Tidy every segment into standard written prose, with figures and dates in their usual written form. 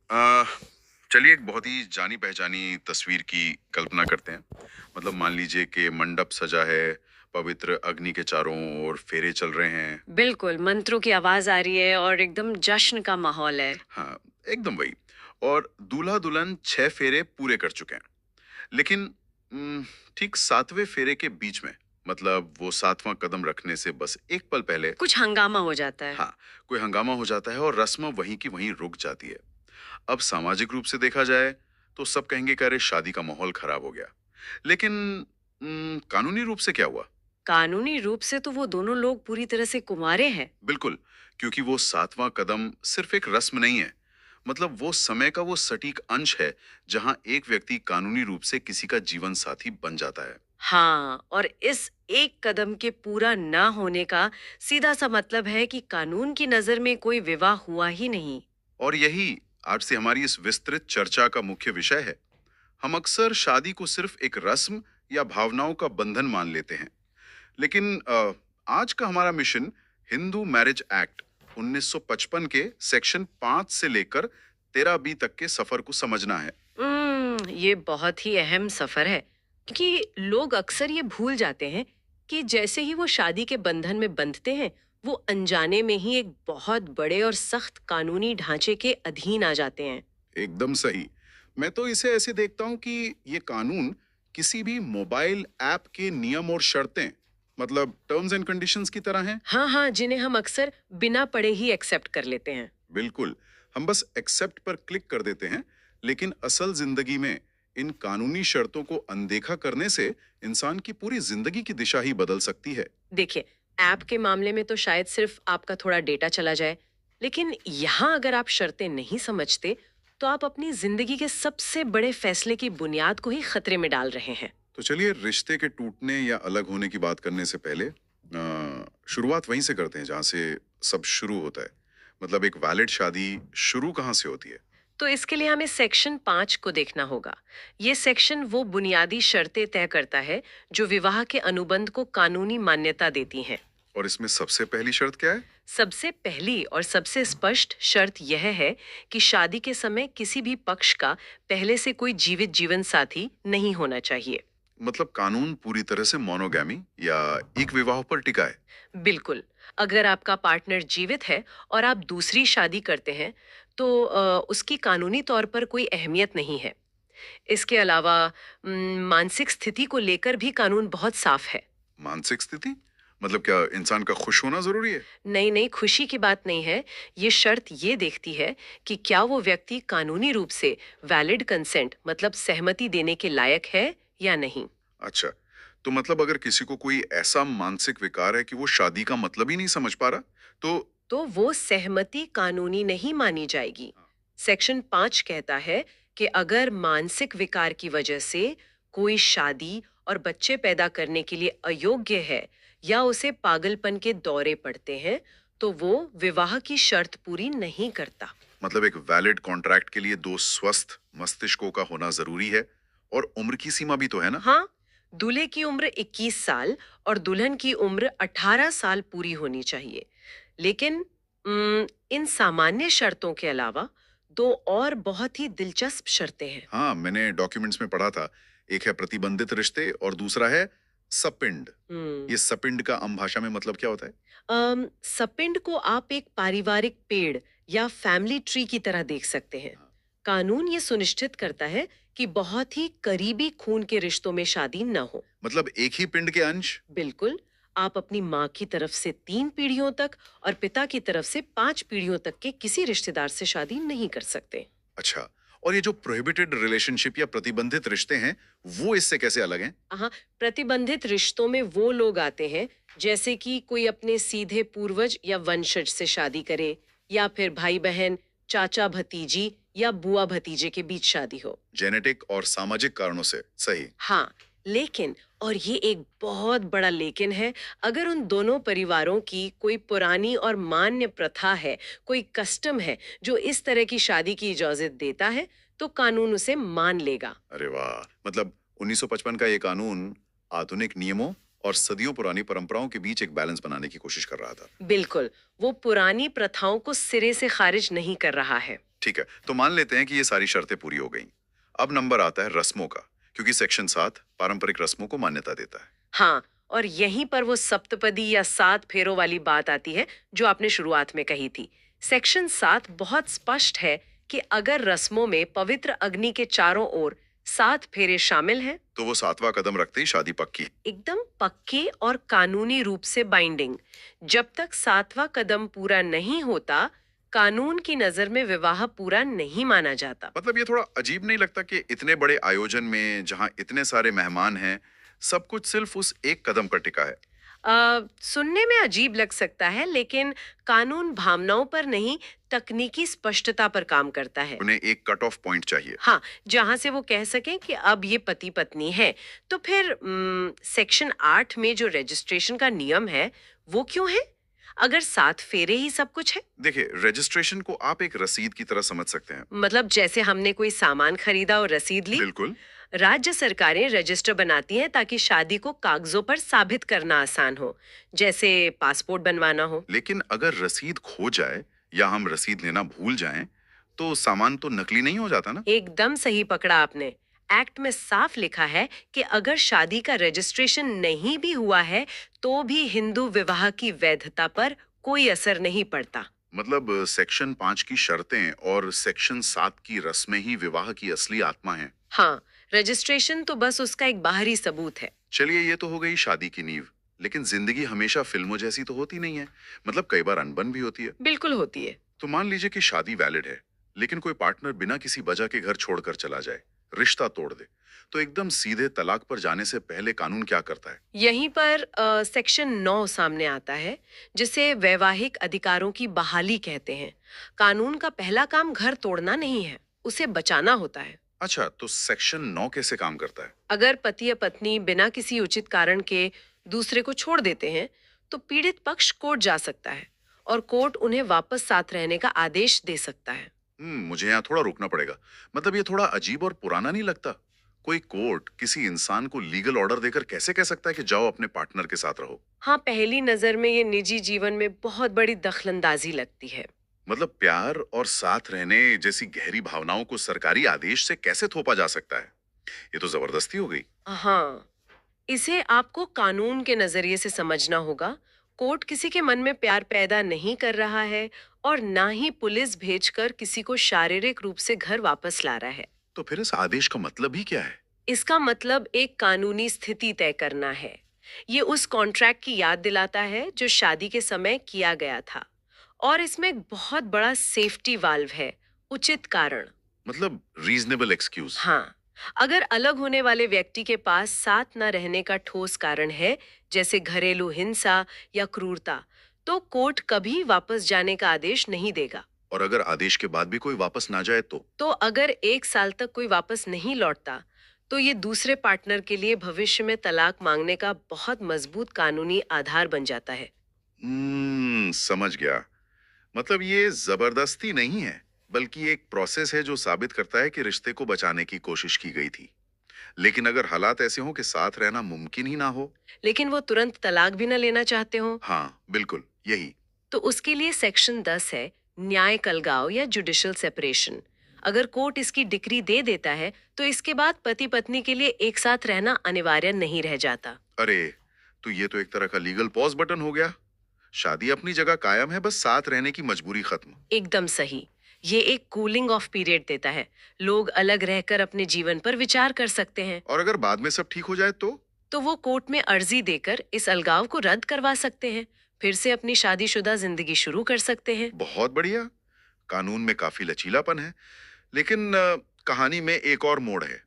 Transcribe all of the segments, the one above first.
आ, चलिए एक बहुत ही जानी पहचानी तस्वीर की कल्पना करते हैं। मतलब मान लीजिए कि मंडप सजा है, पवित्र अग्नि के चारों ओर फेरे चल रहे हैं। बिल्कुल, मंत्रों की आवाज आ रही है और एकदम जश्न का माहौल है। हाँ, एकदम वही। और दूल्हा दुल्हन 6 फेरे पूरे कर चुके हैं, लेकिन ठीक 7वें फेरे के बीच में, मतलब वो 7वां कदम रखने से बस एक पल पहले, कुछ हंगामा हो जाता है। हाँ, कोई हंगामा हो जाता है और रस्म वहीं की वहीं रुक जाती है। अब सामाजिक रूप से देखा जाए तो सब कहेंगे कि अरे शादी का माहौल खराब हो गया, लेकिन कानूनी रूप से क्या हुआ? कानूनी रूप से तो वो दोनों लोग पूरी तरह से कुंवारे हैं। बिल्कुल, क्योंकि वो 7वां कदम सिर्फ एक रस्म नहीं है। मतलब वो समय का वो सटीक अंश है जहां एक व्यक्ति कानूनी रूप से किसी का जीवन साथी बन जाता है। हाँ, और इस एक कदम के पूरा ना होने का सीधा सा मतलब है कि कानून की नजर में कोई विवाह हुआ ही नहीं। और यही आज से हमारी इस विस्तृत चर्चा का मुख्य विषय है। हम अक्सर शादी को सिर्फ एक रस्म या भावनाओं का बंधन मान लेते हैं, लेकिन आज का हमारा मिशन हिंदू मैरिज एक्ट 1955 के सेक्शन 5 से लेकर 13B तक के सफर को समझना है। ये बहुत ही अहम सफर है, क्योंकि लोग अक्सर ये भूल जाते हैं कि जैसे ही वो शादी के बंधन में बंधते हैं, वो अनजाने में ही एक बहुत बड़े और सख्त कानूनी ढांचे के अधीन आ जाते हैं। एकदम सही। मैं तो इसे ऐसे देखता हूं कि ये कानून किसी भी मोबाइल ऐप के नियम और शर्तें, मतलब टर्म्स एंड कंडीशंस की तरह हैं। हाँ हाँ, जिन्हें हम अक्सर बिना पढ़े ही एक्सेप्ट कर लेते हैं। बिल्कुल, हम बस एक्सेप्ट पर क्लिक कर देते हैं, लेकिन असल जिंदगी में इन कानूनी शर्तों को अनदेखा करने से इंसान की पूरी जिंदगी की दिशा ही बदल सकती है। देखिए, ऐप के मामले में तो शायद सिर्फ आपका थोड़ा डेटा चला जाए, लेकिन यहाँ अगर आप शर्तें नहीं समझते, तो आप अपनी जिंदगी के सबसे बड़े फैसले की बुनियाद को ही खतरे में डाल रहे हैं। तो चलिए रिश्ते के टूटने या अलग होने की बात करने से पहले शुरुआत वहीं से करते हैं जहां से सब शुरू होता है। मतलब एक वैलिड शादी शुरू कहाँ से होती है? तो इसके लिए हमें सेक्शन 5 को देखना होगा। ये सेक्शन वो बुनियादी शर्तें तय करता है जो विवाह के अनुबंध को कानूनी मान्यता देती हैं। और इसमें सबसे पहली शर्त क्या है? सबसे पहली और सबसे स्पष्ट शर्त यह है कि शादी के समय किसी भी पक्ष का पहले से कोई जीवित जीवन साथी नहीं होना चाहिए। मतलब कानून पूरी तरह से मोनोगैमी या एक विवाह पर टिका है? बिल्कुल, अगर आपका पार्टनर जीवित है और आप दूसरी शादी करते हैं, तो उसकी कानूनी तौर पर कोई अहमियत नहीं है। इसके अलावा मानसिक स्थिति को लेकर भी कानून बहुत साफ है। मानसिक स्थिति? मतलब क्या इंसान का खुश होना जरूरी है? नई नई खुशी की बात नहीं है। ये शर्त ये देखती है कि क्या वो व्यक्ति कानूनी रूप से वैलिड कंसेंट, मतलब सहमति देने के लायक है या नहीं। अच्छा, तो मतलब अगर किसी को कोई ऐसा मानसिक विकार है कि वो शादी का मतलब ही नहीं समझ पा रहा, तो तो वो सहमति कानूनी नहीं मानी जाएगी। सेक्शन 5 कहता है कि अगर मानसिक विकार की वजह से कोई शादी और बच्चे पैदा करने के लिए अयोग्य है या उसे पागलपन के दौरे पड़ते हैं, तो वो विवाह की शर्त पूरी नहीं करता। मतलब एक वैलिड कॉन्ट्रैक्ट के लिए दो स्वस्थ मस्तिष्कों का होना जरूरी है, और उम्र की सीमा भी तो है ना? हाँ, दूल्हे की उम्र 21 साल और दुल्हन की उम्र 18 साल पूरी होनी चाहिए। लेकिन इन सामान्य शर्तों के अलावा दो और बहुत ही दिलचस्प शर्तें हैं। हाँ, मैंने डॉक्यूमेंट्स में पढ़ा था। एक है प्रतिबंधित रिश्ते और दूसरा है सपिंड। हम्म ये सपिंड का आम भाषा में मतलब क्या होता है? सपिंड को आप एक पारिवारिक पेड़ या फैमिली ट्री की तरह देख सकते हैं। हाँ, कानून ये सुनिश्चित करता है कि बहुत ही करीबी खून के रिश्तों में शादी न हो। मतलब एक ही पिंड के अंश? बिल्कुल, आप अपनी माँ की तरफ से 3 पीढ़ियों तक और पिता की तरफ से 5 पीढ़ियों तक के किसी रिश्तेदार से शादी नहीं कर सकते। अच्छा, और ये जो प्रोहिबिटेड रिलेशनशिप या प्रतिबंधित रिश्ते हैं, वो इससे कैसे अलग हैं? हाँ, प्रतिबंधित रिश्तों में वो लोग आते हैं, जैसे कि कोई अपने सीधे पूर्वज या वंशज से शादी करे, या फिर भाई बहन, चाचा भतीजी या बुआ भतीजे के बीच शादी हो। जेनेटिक और सामाजिक कारणों से, सही। हाँ, लेकिन, और ये एक बहुत बड़ा लेकिन है, अगर उन दोनों परिवारों की कोई पुरानी और मान्य प्रथा है, कोई कस्टम है जो इस तरह की शादी की इजाजत देता है, तो कानून उसे मान लेगा। अरे वाह! मतलब 1955 का ये कानून आधुनिक नियमों और सदियों पुरानी परंपराओं के बीच एक बैलेंस बनाने की कोशिश कर रहा था। बिल्कुल, वो पुरानी प्रथाओं को सिरे से खारिज नहीं कर रहा है। ठीक है, तो मान लेते हैं कि ये सारी शर्तें पूरी हो गई। अब नंबर आता है रस्मों का, क्योंकि सेक्शन 7 पारंपरिक रस्मों को मान्यता देता है। हाँ, और यहीं पर वो सप्तपदी या 7 फेरों वाली बात आती है जो आपने शुरुआत में कही थी। सेक्शन 7 बहुत स्पष्ट है कि अगर रस्मों में पवित्र अग्नि के चारों ओर 7 फेरे शामिल हैं, तो वो 7वां कदम रखते ही शादी पक्की। एकदम पक्के और कानूनी रूप से बाइंडिंग। जब तक 7वां कदम पूरा नहीं होता, कानून की नजर में विवाह पूरा नहीं माना जाता। मतलब ये थोड़ा अजीब नहीं लगता कि इतने बड़े आयोजन में जहां इतने सारे मेहमान हैं, सब कुछ सिर्फ उस एक कदम पर टिका है? सुनने में अजीब लग सकता है, लेकिन कानून भावनाओं पर नहीं, तकनीकी स्पष्टता पर काम करता है। उन्हें एक कट ऑफ पॉइंट चाहिए। हाँ, जहां से वो कह सकें कि अब ये पति पत्नी है। तो फिर सेक्शन 8 में जो रजिस्ट्रेशन का नियम है, वो क्यों है? अगर 7 फेरे ही सब कुछ है, देखिए, रजिस्ट्रेशन को आप एक रसीद की तरह समझ सकते हैं। मतलब जैसे हमने कोई सामान खरीदा और रसीद ली। बिल्कुल। राज्य सरकारें रजिस्टर बनाती हैं ताकि शादी को कागजों पर साबित करना आसान हो, जैसे पासपोर्ट बनवाना हो। लेकिन अगर रसीद खो जाए या हम रसीद लेना भूल जाएं, तो सामान तो नकली नहीं हो जाता ना? एकदम सही पकड़ा आपने। एक्ट में साफ लिखा है कि अगर शादी का रजिस्ट्रेशन नहीं भी हुआ है, तो भी हिंदू विवाह की वैधता पर कोई असर नहीं पड़ता। मतलब सेक्शन 5 की शर्तें और सेक्शन 7 की रस्में ही विवाह की असली आत्मा हैं। हाँ, रजिस्ट्रेशन तो बस उसका एक बाहरी सबूत है। चलिए, ये तो हो गई शादी की नींव। लेकिन जिंदगी हमेशा फिल्मों जैसी तो होती नहीं है। मतलब कई बार अनबन भी होती है। बिल्कुल होती है। तो मान लीजिए कि शादी वैलिड है, लेकिन कोई पार्टनर बिना किसी वजह के घर छोड़कर चला जाए, रिश्ता तोड़ दे, तो एकदम सीधे तलाक पर जाने से पहले कानून क्या करता है? यहीं पर सेक्शन 9 सामने आता है, जिसे वैवाहिक अधिकारों की बहाली कहते हैं। कानून का पहला काम घर तोड़ना नहीं है, उसे बचाना होता है। अच्छा, तो सेक्शन 9 कैसे काम करता है? अगर पति या पत्नी बिना किसी उचित कारण के दूसरे को छोड़ देते हैं, तो पीड़ित पक्ष कोर्ट जा सकता है और कोर्ट उन्हें वापस साथ रहने का आदेश दे सकता है। मुझे यहाँ थोड़ा रुकना पड़ेगा। मतलब ये थोड़ा अजीब और पुराना नहीं लगता? कोई कोर्ट किसी इंसान को लीगल ऑर्डर देकर कैसे कह सकता है कि जाओ अपने पार्टनर के साथ रहो? हाँ, पहली नजर में ये निजी जीवन में बहुत बड़ी दखलंदाजी लगती है। मतलब प्यार और साथ रहने जैसी गहरी भावनाओं को सरकारी आदेश से कैसे थोपा जा सकता है? ये तो जबरदस्ती हो गई। हाँ, इसे आपको कानून के नजरिए से समझना होगा। कोर्ट किसी के मन में प्यार पैदा नहीं कर रहा है और ना ही पुलिस भेजकर किसी को शारीरिक रूप से घर वापस ला रहा है। तो फिर इस आदेश का मतलब ही क्या है? इसका मतलब एक कानूनी स्थिति तय करना है। ये उस कॉन्ट्रैक्ट की याद दिलाता है जो शादी के समय किया गया था, और इसमें एक बहुत बड़ा सेफ्टी वाल्व है, उचित कारण। मतलब रीजनेबल एक्सक्यूज। हाँ, अगर अलग होने वाले व्यक्ति के पास साथ न रहने का ठोस कारण है, जैसे घरेलू हिंसा या क्रूरता, तो कोर्ट कभी वापस जाने का आदेश नहीं देगा। और अगर आदेश के बाद भी कोई वापस ना जाए तो अगर 1 साल तक कोई वापस नहीं लौटता, तो ये दूसरे पार्टनर के लिए भविष्य में तलाक मांगने का बहुत मजबूत कानूनी आधार बन जाता है। समझ गया। मतलब ये जबरदस्ती नहीं है, बल्कि एक प्रोसेस है जो साबित करता है कि रिश्ते को बचाने की कोशिश की गई थी। लेकिन अगर हालात ऐसे हों कि साथ रहना मुमकिन ही ना हो। लेकिन वो तुरंत तलाक भी न लेना चाहते हो, हाँ, बिल्कुल यही। तो उसके लिए सेक्शन 10 है, न्याय कलगाव या जुडिशियल सेपरेशन। अगर कोर्ट इसकी डिक्री दे देता है, तो इसके बाद पति पत्नी के लिए एक साथ रहना अनिवार्य नहीं रह जाता। अरे, तो ये तो एक तरह का लीगल पॉज बटन हो गया। शादी अपनी जगह कायम है, बस साथ रहने की मजबूरी खत्म। एकदम सही। ये एक कूलिंग ऑफ पीरियड देता है। लोग अलग रहकर अपने जीवन पर विचार कर सकते हैं। और अगर बाद में सब ठीक हो जाए तो वो कोर्ट में अर्जी देकर इस अलगाव को रद्द करवा सकते हैं, फिर से अपनी शादीशुदा जिंदगी शुरू कर सकते हैं। बहुत बढ़िया। कानून में काफी लचीलापन है। लेकिन कहानी में एक और मोड़ है।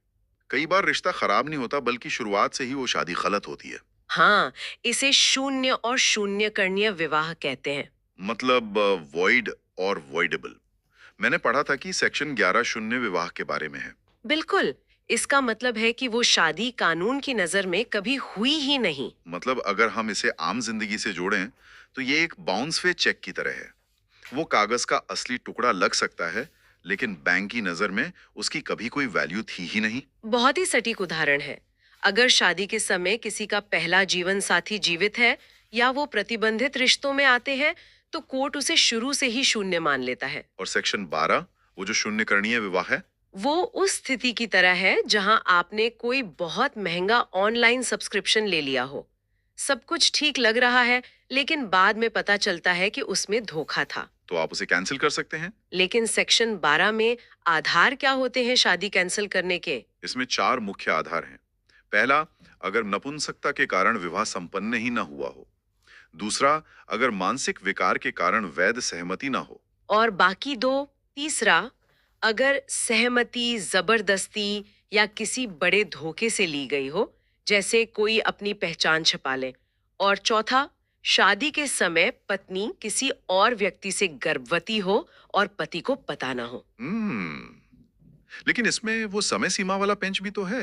कई बार रिश्ता खराब नहीं होता, बल्कि शुरुआत से ही वो शादी गलत होती है। हाँ, इसे शून्य और शून्य करणीय विवाह कहते हैं। मतलब वॉइड और वॉइडेबल। मैंने पढ़ा था कि सेक्शन 11 शून्य विवाह के बारे में है। बिल्कुल, इसका मतलब है कि वो शादी कानून की नजर में कभी हुई ही नहीं। मतलब अगर हम इसे आम जिंदगी से जोड़ें, तो ये एक बाउंस वे चेक की तरह है। वो कागज का असली टुकड़ा लग सकता है, लेकिन बैंक की नजर में उसकी कभी कोई वैल्यू थी ही नहीं। बहुत ही सटीक उदाहरण है। अगर शादी के समय किसी का पहला जीवन साथी जीवित है या वो प्रतिबंधित रिश्तों में आते हैं, तो कोर्ट उसे शुरू से ही शून्य मान लेता है। और सेक्शन 12 वो जो शून्यकरणीय विवाह है? वो उस स्थिति की तरह है जहां आपने कोई बहुत महंगा ऑनलाइन सब्सक्रिप्शन ले लिया हो। सब कुछ ठीक लग रहा है, लेकिन बाद में पता चलता है कि उसमें धोखा था। तो आप उसे कैंसिल कर सकते हैं। लेकिन सेक्शन 12 में आधार क्या होते हैं शादी कैंसिल करने के? इसमें 4 मुख्य आधार हैं। पहला, अगर नपुंसकता के कारण विवाह संपन्न ही न हुआ हो। दूसरा, अगर मानसिक विकार के कारण वैध सहमति न हो। और बाकी दो? तीसरा, अगर सहमति जबरदस्ती या किसी बड़े धोखे से ली गई हो, जैसे कोई अपनी पहचान छुपा ले। और चौथा, शादी के समय पत्नी किसी और व्यक्ति से गर्भवती हो और पति को पता ना हो। लेकिन इसमें वो समय सीमा वाला पेंच भी तो है।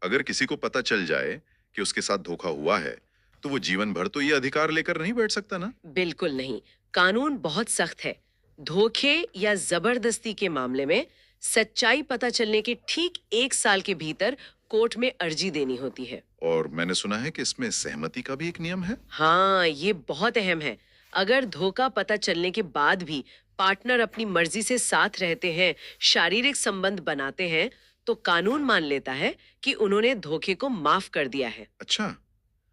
अगर किसी को पता चल जाए कि उसके साथ धोखा हुआ है, तो वो जीवन भर तो ये अधिकार लेकर नहीं बैठ सकता ना। बिल्कुल नहीं, कानून बहुत सख्त है। धोखे या जबरदस्ती के मामले में सच्चाई पता चलने के ठीक 1 साल के भीतर कोर्ट में अर्जी देनी होती है। और मैंने सुना है कि इसमें सहमति का भी एक नियम है। हाँ, ये बहुत अहम है। अगर धोखा पता चलने के बाद भी पार्टनर अपनी मर्जी से साथ रहते हैं, शारीरिक संबंध बनाते हैं, तो कानून मान लेता है कि उन्होंने धोखे को माफ कर दिया है। अच्छा,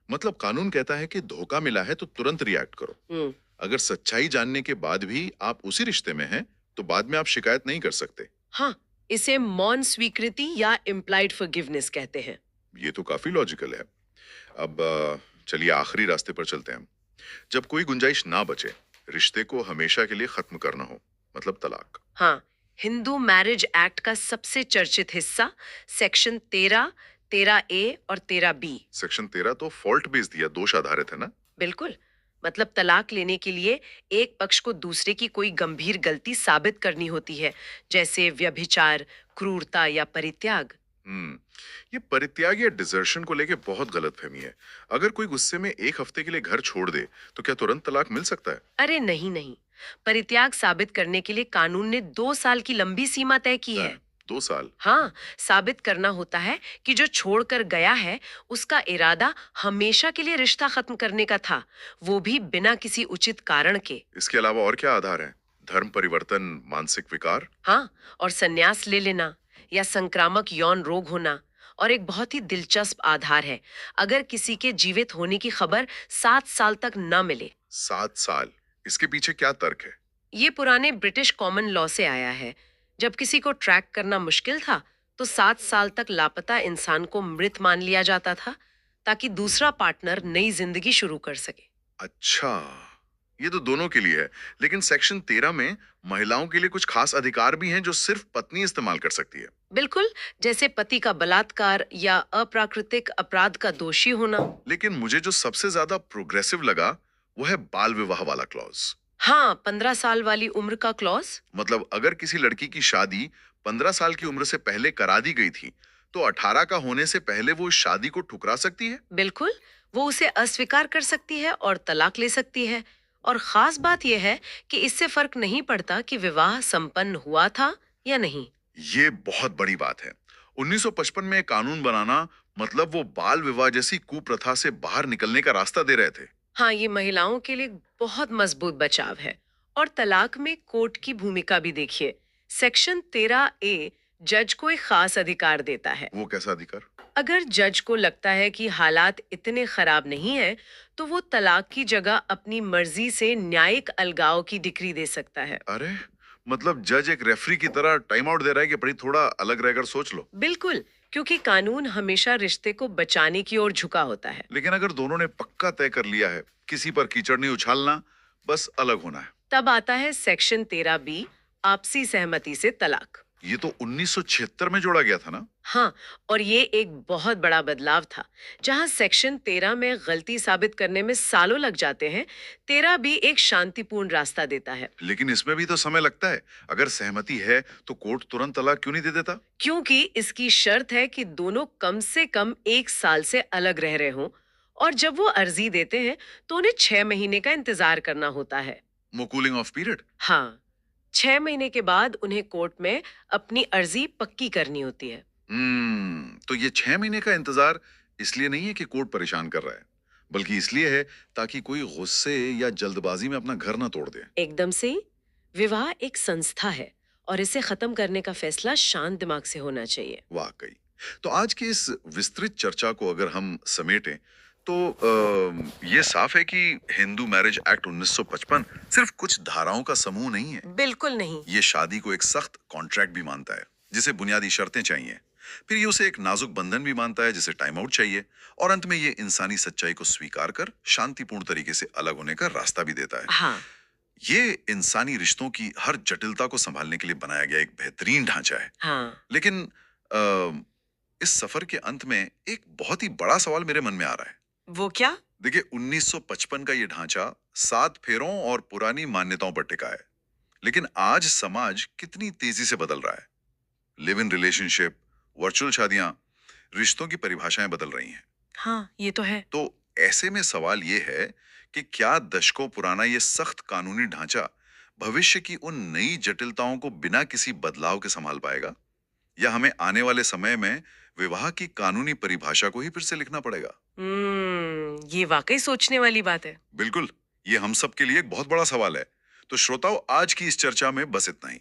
मतलब कानून कहता है कि धोखा मिला है तो तुरंत रिएक्ट करो। हम्म, अगर सच्चाई जानने के बाद भी आप उसी रिश्ते में हैं, तो बाद में आप शिकायत नहीं कर सकते। हाँ, इसे मौन स्वीकृति या इम्प्लाइड फॉरगिवनेस कहते हैं। ये तो काफी लॉजिकल है। अब चलिए आखिरी रास्ते पर चलते हैं। जब कोई गुंजाइश ना बचे, रिश्ते को हमेशा के लिए खत्म करना हो, मतलब तलाक। हाँ, हिंदू मैरिज एक्ट का सबसे चर्चित हिस्सा सेक्शन 13, 13A और 13B। सेक्शन 13 तो फॉल्ट बेस्ड या दोष आधारित है ना। बिल्कुल, मतलब तलाक लेने के लिए एक पक्ष को दूसरे की कोई गंभीर गलती साबित करनी होती है, जैसे व्यभिचार, क्रूरता या परित्याग। हम्म ये परित्याग या डिजर्शन को लेके बहुत गलतफहमी है। अगर कोई गुस्से में 1 हफ्ते के लिए घर छोड़ दे, तो क्या तुरंत तलाक मिल सकता है? अरे नहीं नहीं, परित्याग साबित करने के लिए कानून ने 2 साल की लंबी सीमा तय की है। 2 साल? हाँ, साबित करना होता है कि जो छोड़कर गया है उसका इरादा हमेशा के लिए रिश्ता खत्म करने का था, वो भी बिना किसी उचित कारण के। इसके अलावा और क्या आधार है? धर्म परिवर्तन, मानसिक विकार? हाँ, और संन्यास ले लेना या संक्रामक यौन रोग होना। और एक बहुत ही दिलचस्प आधार है, अगर किसी के जीवित होने की खबर 7 साल तक न मिले। 7 साल? इसके पीछे क्या तर्क है? ये पुराने ब्रिटिश कॉमन लॉ से आया है। जब किसी को ट्रैक करना मुश्किल था, तो 7 साल तक लापता इंसान को मृत मान लिया जाता था, ताकि दूसरा पार्टनर नई जिंदगी शुरू कर सके। अच्छा, ये तो दोनों के लिए है। लेकिन सेक्शन 13 में महिलाओं के लिए कुछ खास अधिकार भी हैं जो सिर्फ पत्नी इस्तेमाल कर सकती है। बिल्कुल, जैसे पति का बलात्कार या अप्राकृतिक अपराध का दोषी होना। लेकिन मुझे जो सबसे ज्यादा प्रोग्रेसिव लगा, वो है बाल विवाह वाला क्लॉज। हाँ, 15 साल वाली उम्र का क्लॉज। मतलब अगर किसी लड़की की शादी 15 साल की उम्र से पहले करा दी गई थी, तो 18 का होने से पहले वो इस शादी को ठुकरा सकती है। बिल्कुल, वो उसे अस्वीकार कर सकती है और तलाक ले सकती है। और खास बात यह है कि इससे फर्क नहीं पड़ता कि विवाह संपन्न हुआ था या नहीं। ये बहुत बड़ी बात है। 1955 में कानून बनाना मतलब वो बाल विवाह जैसी कुप्रथा से बाहर निकलने का रास्ता दे रहे थे। हाँ, ये महिलाओं के लिए बहुत मजबूत बचाव है। और तलाक में कोर्ट की भूमिका भी देखिए। सेक्शन 13A जज को एक खास अधिकार देता है। वो कैसा अधिकार? अगर जज को लगता है कि हालात इतने खराब नहीं है, तो वो तलाक की जगह अपनी मर्जी से न्यायिक अलगाव की डिक्री दे सकता है। अरे, मतलब जज एक रेफरी की तरह टाइम आउट दे रहा है कि भाई थोड़ा अलग रहकर सोच लो। बिल्कुल, क्योंकि कानून हमेशा रिश्ते को बचाने की ओर झुका होता है। लेकिन अगर दोनों ने पक्का तय कर लिया है, किसी पर कीचड़ नहीं उछालना, बस अलग होना है, तब आता है सेक्शन 13B, आपसी सहमति से तलाक। ये तो 1976 में जोड़ा गया था ना। हाँ, और ये एक बहुत बड़ा बदलाव था। जहां सेक्शन 13 में गलती साबित करने में सालों लग जाते हैं, 13B एक शांतिपूर्ण रास्ता देता है। लेकिन इसमें भी तो समय लगता है। अगर सहमति है तो कोर्ट तुरंत तलाक क्यों नहीं दे देता? क्योंकि इसकी शर्त है कि दोनों कम से कम 1 साल से अलग रह रहे हों। और जब वो अर्जी देते हैं, तो उन्हें 6 महीने का इंतजार करना होता है। वो कूलिंग ऑफ पीरियड? हाँ, 6 महीने के बाद उन्हें कोर्ट में अपनी अर्जी पक्की करनी होती है। तो ये 6 महीने का इंतजार इसलिए नहीं है कि कोर्ट परेशान कर रहा है, बल्कि इसलिए है ताकि कोई गुस्से या जल्दबाजी में अपना घर ना तोड़ दे। एकदम से ही। विवाह एक संस्था है और इसे खत्म करने का फैसला शांत दिमाग से होना चाहिए। वाकई। तो आज की इस विस्तृत चर्चा को अगर हम समेटें तो ये साफ है कि हिंदू मैरिज एक्ट 1955 सिर्फ कुछ धाराओं का समूह नहीं है। बिल्कुल नहीं। ये शादी को एक सख्त कॉन्ट्रैक्ट भी मानता है जिसे बुनियादी शर्तें चाहिए। फिर ये उसे एक नाजुक बंधन भी मानता है जिसे टाइम आउट चाहिए। और अंत में ये इंसानी सच्चाई को स्वीकार कर शांतिपूर्ण तरीके से अलग होने का रास्ता भी देता है। हाँ। ये इंसानी रिश्तों की हर जटिलता को संभालने के लिए बनाया गया एक बेहतरीन ढांचा है। हाँ। लेकिन अ, इस सफर के अंत में एक बहुत ही बड़ा सवाल मेरे मन में आ रहा है। वो क्या? देखिए 1955 का ये ढांचा 7 फेरों और पुरानी मान्यताओं पर टिका है। लेकिन आज समाज कितनी तेजी से बदल रहा है। लिव इन रिलेशनशिप, वर्चुअल शादियां, रिश्तों की परिभाषाएं बदल रही हैं। हाँ, ये तो है। तो ऐसे में सवाल ये है कि क्या दशकों पुराना ये सख्त कानूनी ढांचा भविष्य की उन नई जटिलताओं को बिना किसी बदलाव के संभाल पाएगा, या हमें आने वाले समय में विवाह की कानूनी परिभाषा को ही फिर से लिखना पड़ेगा। ये वाकई सोचने वाली बात है। बिल्कुल, ये हम सब के लिए एक बहुत बड़ा सवाल है। तो श्रोताओं, आज की इस चर्चा में बस इतना ही।